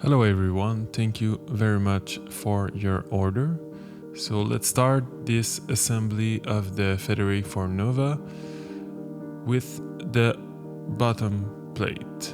Hello everyone, thank you very much for your order. So let's start this assembly of the Federated for Nova with the bottom plate.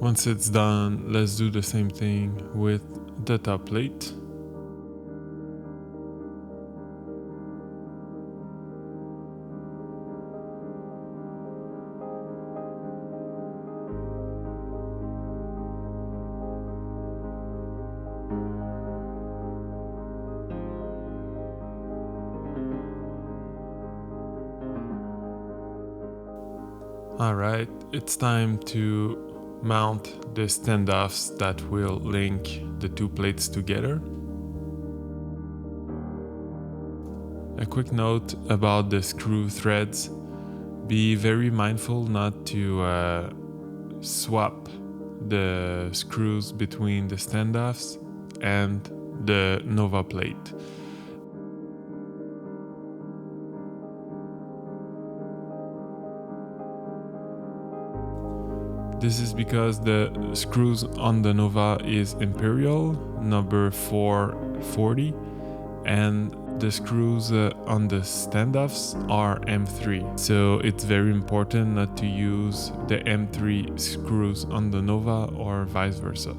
Once it's done, let's do the same thing with the top plate. Alright, it's time to mount the standoffs that will link the two plates together. A quick note about the screw threads. Be very mindful not to swap the screws between the standoffs and the Nova plate. This is because the screws on the Nova is Imperial, number 440, and the screws on the standoffs are M3. So it's very important not to use the M3 screws on the Nova or vice versa.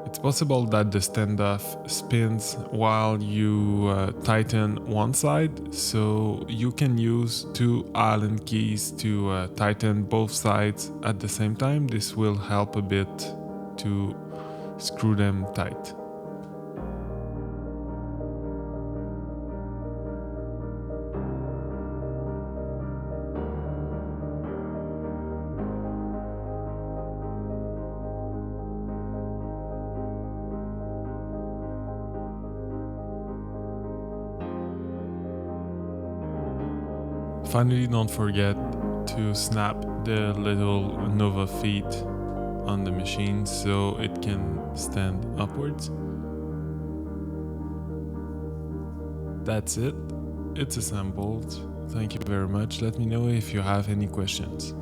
It's possible that the standoff spins while you tighten one side, so you can use two Allen keys to tighten both sides at the same time. This will help a bit to screw them tight. Finally, don't forget to snap the little Nova feet on the machine so it can stand upwards. That's it. It's assembled. Thank you very much. Let me know if you have any questions.